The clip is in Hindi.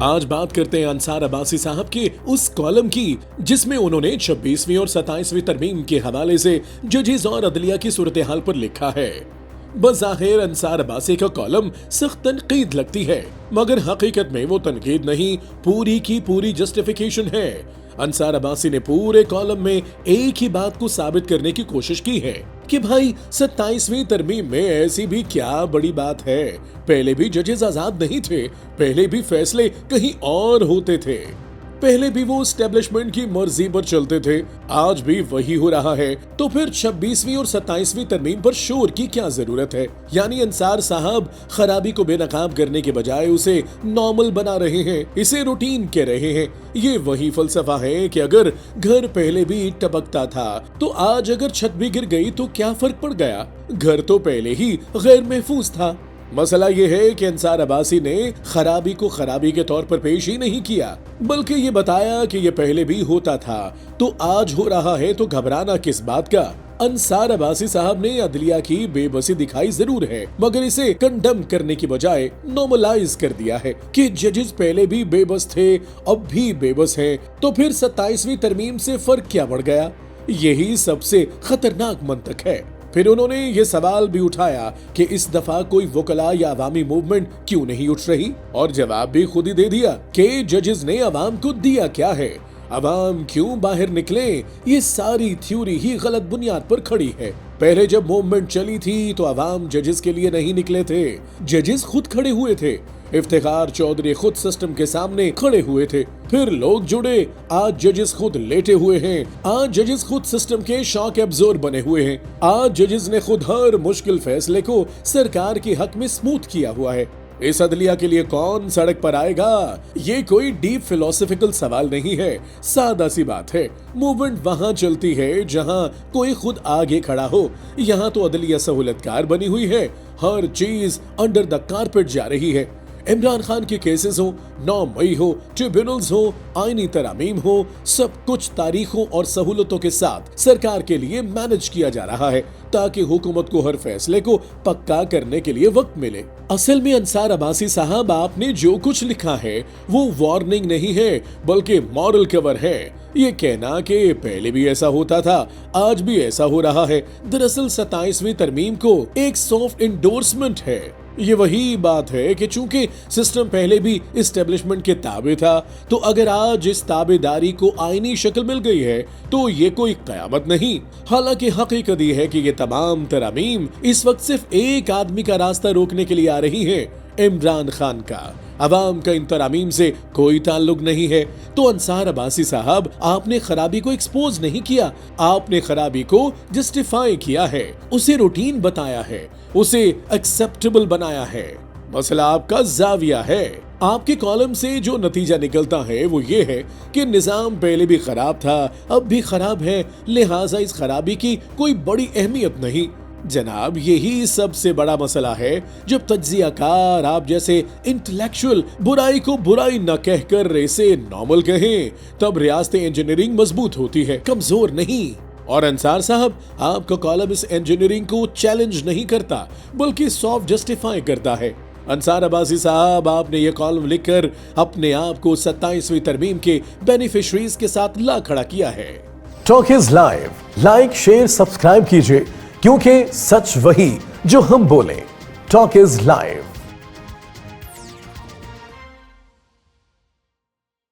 आज बात करते हैं अंसार अब्बासी साहब के उस कॉलम की जिसमें उन्होंने 26वीं और 27वीं तरमीम के हवाले से जजेस और अदलिया की सूरत हाल पर लिखा है। बज़ाहिर अंसार अब्बासी का कॉलम सख्त तनकीद लगती है, मगर हकीकत में वो तनकीद नहीं, पूरी की पूरी जस्टिफिकेशन है। अंसार अब्बासी ने पूरे कॉलम में एक ही बात को साबित करने की कोशिश की है कि भाई 27वीं तरमीम में ऐसी भी क्या बड़ी बात है। पहले भी जजेस आजाद नहीं थे, पहले भी फैसले कहीं और होते थे, पहले भी वो एस्टेब्लिशमेंट की मर्जी पर चलते थे, आज भी वही हो रहा है। तो फिर 26वीं और 27वीं तरमीम पर शोर की क्या जरूरत है। यानी अंसार साहब खराबी को बेनकाब करने के बजाय उसे नॉर्मल बना रहे हैं, इसे रूटीन कह रहे हैं। ये वही फलसफा है कि अगर घर पहले भी टपकता था तो आज अगर छत भी गिर गई तो क्या फर्क पड़ गया, घर तो पहले ही गैर महफूज था। मसला ये है कि अंसार अब्बासी ने खराबी को खराबी के तौर पर पेश ही नहीं किया, बल्कि ये बताया कि ये पहले भी होता था तो आज हो रहा है, तो घबराना किस बात का। अंसार अब्बासी साहब ने अदलिया की बेबसी दिखाई जरूर है, मगर इसे कंडम करने की बजाय नॉर्मलाइज कर दिया है कि जजेस पहले भी बेबस थे, अब भी बेबस हैं, तो फिर 27वीं तरमीम से फर्क क्या बढ़ गया। यही सबसे खतरनाक मंतक है। फिर उन्होंने ये सवाल भी उठाया कि इस दफा कोई वकला या अवामी मूवमेंट क्यों नहीं उठ रही, और जवाब भी खुद ही दे दिया कि जजेस ने अवाम को दिया क्या है, अवाम क्यों बाहर निकले। ये सारी थ्योरी ही गलत बुनियाद पर खड़ी है। पहले जब मूवमेंट चली थी तो अवाम जजेस के लिए नहीं निकले थे, जजेस खुद खड़े हुए थे। इफ्तिखार चौधरी खुद सिस्टम के सामने खड़े हुए थे, फिर लोग जुड़े, आज जजेस खुद लेटे हुए हैं, आज जजेस खुद सिस्टम के शॉक एब्जॉर्ब बने हुए हैं, आज जजेस ने खुद हर मुश्किल फैसले को सरकार के हक में स्मूथ किया हुआ है। इस अदलिया के लिए कौन सड़क पर आएगा? ये कोई डीप फिलोसफिकल सवाल नहीं है, सादा सी बात है। मूवमेंट वहाँ चलती है जहाँ कोई खुद आगे खड़ा हो, यहाँ तो अदलिया सहूलतकार बनी हुई है, हर चीज अंडर द कारपेट जा रही है। इमरान खान के केसेस हो, 9 मई हो, ट्रिब्यूनल्स हो, आईनी तरामीम हो, सब कुछ तारीखों और सहूलतों के साथ सरकार के लिए मैनेज किया जा रहा है ताकि हुकूमत को हर फैसले को पक्का करने के लिए वक्त मिले। असल में अंसार अब्बासी साहब, आपने जो कुछ लिखा है वो वार्निंग नहीं है बल्कि मॉरल कवर है। ये कहना कि पहले भी ऐसा होता था, आज भी ऐसा हो रहा है, दरअसल 27वीं तरमीम को एक सॉफ्ट इंडोर्समेंट है। ये वही बात है कि चूंकि सिस्टम पहले भी एस्टेब्लिशमेंट के ताबे था, तो अगर आज इस ताबेदारी को आईनी शक्ल मिल गई है तो ये कोई कयामत नहीं। हालांकि हकीकत ये है कि ये तमाम तरामीम इस वक्त सिर्फ एक आदमी का रास्ता रोकने के लिए आ रही है, इमरान खान का। अवाम का इन तरामीम से कोई ताल्लुक नहीं है। तो अंसार अब्बासी साहब, आपने खराबी को एक्सपोज नहीं किया, आपने खराबी को जस्टिफाई किया है, उसे रूटीन बताया है, उसे एक्सेप्टेबल बनाया है। मसला आपका जाविया है। आपके कॉलम से जो नतीजा निकलता है वो ये है कि निजाम पहले भी खराब था, अब भी खराब है, लिहाजा इस खराबी की कोई बड़ी अहमियत नहीं। जनाब, यही सबसे बड़ा मसला है। जब तज्जियाकार आप जैसे इंटेलेक्चुअल बुराई को बुराई न कहकर इसे नॉर्मल कहें, तब रियासत इंजीनियरिंग मजबूत होती है, कमजोर नहीं। और अंसार साहब, आपका कॉलम इस इंजीनियरिंग को चैलेंज नहीं करता बल्कि सॉफ्ट जस्टिफाई करता है। अंसार अब्बासी साहब, आपने ये कॉलम लिखकर अपने आप को 27वीं तरमीम के बेनिफिशरीज के साथ ला खड़ा किया है। Talk is live, like share subscribe कीजिए, क्योंकि सच वही जो हम बोले। Talk is live.